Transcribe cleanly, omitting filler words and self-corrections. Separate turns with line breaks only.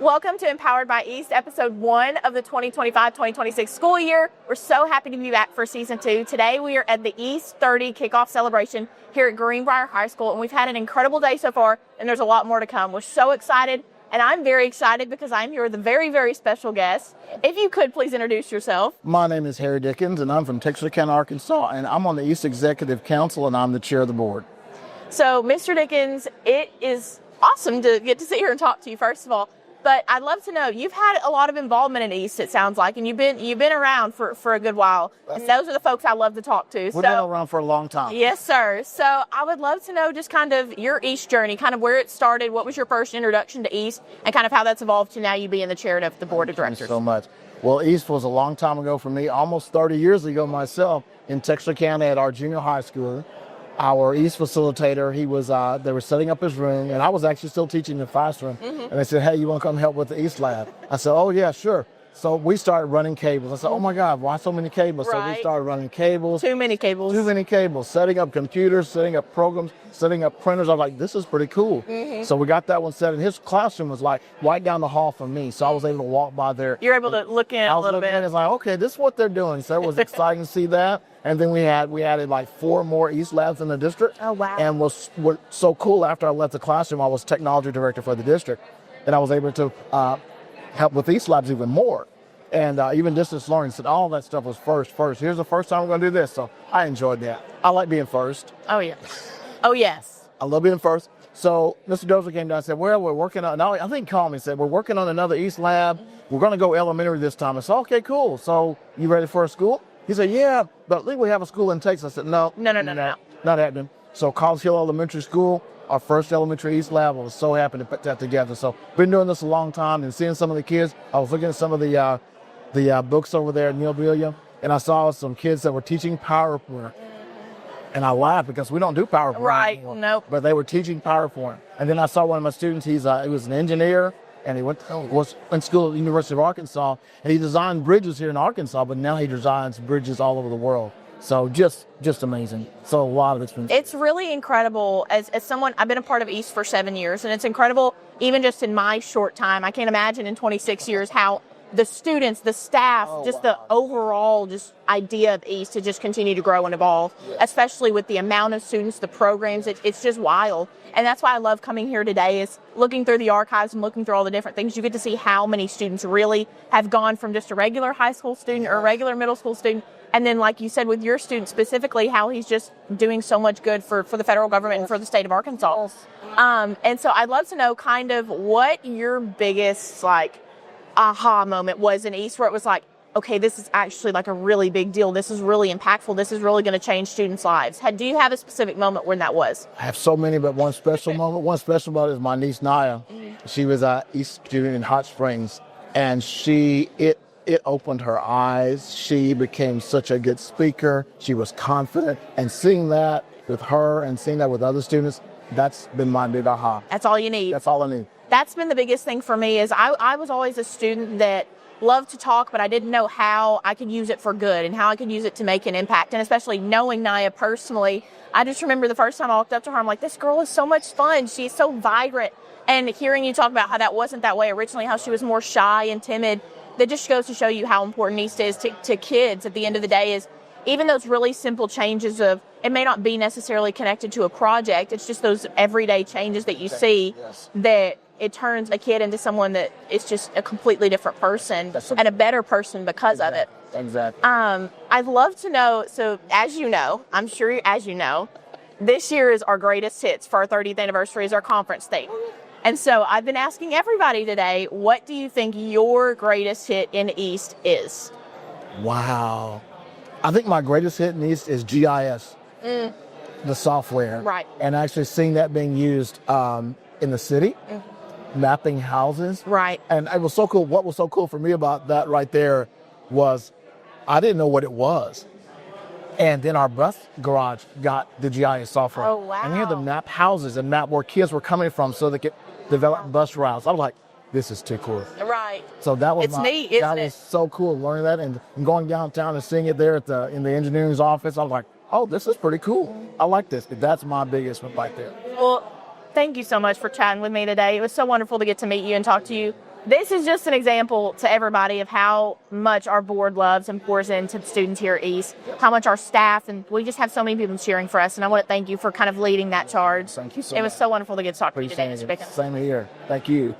Welcome to Empowered by East, episode 1 of the 2025-2026 school year. We're so happy to be back for season 2. Today we are at the EAST30 Kickoff Celebration here at Greenbrier High School, and we've had an incredible day so far, and there's a lot more to come. We're so excited, and I'm very excited because I'm here with a very, very special guest. If you could please introduce yourself.
My name is Harry Dickens, and I'm from Texarkana, Arkansas, and I'm on the East Executive Council, and I'm the chair of the board. So,
Mr. Dickens, it is awesome to get to sit here and talk to you, first of all. But I'd love to know, you've had a lot of involvement in East, it sounds like, and you've been around for a good while. And those are the folks I love to talk to.
We've been around for a long time.
Yes, sir. So I would love to know just kind of your East journey, kind of where it started, what was your first introduction to East, and kind of how that's evolved to now you being the chair of the board of directors.
Thank you so much. Well, East was a long time ago for me, almost 30 years ago myself, in Texarkana at our junior high school. Our East facilitator, they were setting up his room, and I was actually still teaching in the classroom. And they said, hey, you want to come help with the East lab? I said, oh, yeah, sure. So we started running cables. I said, oh, my God, why so many cables?
Right.
So we started running cables.
Too many cables.
Too many cables. Setting up computers, setting up programs, setting up printers. I was like, this is pretty cool. So we got that one set, and his classroom was like right down the hall from me. So I was able to walk by there.
You're able to look in a little bit.
And it's like, okay, this is what they're doing. So it was exciting to see that. And then we added like 4 more East labs in the district.
Oh, wow.
And what's so cool, after I left the classroom, I was technology director for the district. And I was able to help with East labs even more. And even distance learning, said all that stuff was first. Here's the first time we're going to do this. So I enjoyed that. I like being first.
Oh, yeah. Oh, yes.
I love being first. So Mr. Dozer came down and said, well, we're working on, I think he called me and said, we're working on another East lab. We're going to go elementary this time. I said, okay, cool. So you ready for a school? He said, yeah, but I think we have a school in Texas. I said, no. Not happening. So College Hill Elementary School, our first elementary East lab, I was so happy to put that together. So been doing this a long time and seeing some of the kids. I was looking at some of the books over there at Neil Billiam, and I saw some kids that were teaching PowerPoint. And I laughed because we don't do PowerPoint
anymore. Nope.
But they were teaching PowerPoint. And then I saw one of my students, he was an engineer, and he was in school at the University of Arkansas, and he designed bridges here in Arkansas, but now he designs bridges all over the world. So just amazing. So a lot of experience.
It's really incredible. As someone, I've been a part of East for 7 years, and it's incredible even just in my short time. I can't imagine in 26 years how the students, the staff, the overall just idea of East to just continue to grow and evolve, especially with the amount of students, the programs. It's just wild. And that's why I love coming here today, is looking through the archives and looking through all the different things. You get to see how many students really have gone from just a regular high school student or a regular middle school student. And then, like you said, with your student specifically, how he's just doing so much good for the federal government and for the state of Arkansas. And so I'd love to know kind of what your biggest, aha moment was in East, where it was like, okay, this is actually like a really big deal. This is really impactful. This is really going to change students' lives. Do you have a specific moment when that was?
I have so many, but one special moment. One special moment is my niece, Naya. She was an East student in Hot Springs, and it opened her eyes. She became such a good speaker. She was confident, and seeing that with her and seeing that with other students, that's been my big aha.
That's all you need.
That's all I need.
That's been the biggest thing for me, is I was always a student that loved to talk, but I didn't know how I could use it for good and how I could use it to make an impact. And especially knowing Naya personally, I just remember the first time I walked up to her, I'm like, this girl is so much fun. She's so vibrant. And hearing you talk about how that wasn't that way originally, how she was more shy and timid, that just goes to show you how important East is to kids at the end of the day. Is even those really simple changes of, it may not be necessarily connected to a project, it's just those everyday changes that you see that it turns a kid into someone that is just a completely different person and a better person because of it.
Exactly.
I'd love to know, so as you know, I'm sure as you know, this year is our greatest hits for our 30th anniversary is our conference theme. And so I've been asking everybody today, what do you think your greatest hit in East is?
Wow. I think my greatest hit in East is GIS, the software.
Right.
And actually seeing that being used in the city. Mapping houses.
Right.
And it was so cool. What was so cool for me about that right there was I didn't know what it was. And then our bus garage got the GIS software.
Oh, wow.
And we had to map houses and map where kids were coming from so they could develop bus routes. I was like, this is too cool.
Right.
So that was
neat, isn't it?
That was so cool learning that and going downtown and seeing it there in the engineering's office. I was like, oh, this is pretty cool. I like this. That's my biggest one right there.
Well, thank you so much for chatting with me today. It was so wonderful to get to meet you and talk to you. this is just an example to everybody of how much our board loves and pours into the students here at East, how much our staff, and we just have so many people cheering for us. And I want to thank you for kind of leading that charge.
Thank you so
much. It was so wonderful to get to talk to you today, Mr. Dickens.
Same here. Thank you.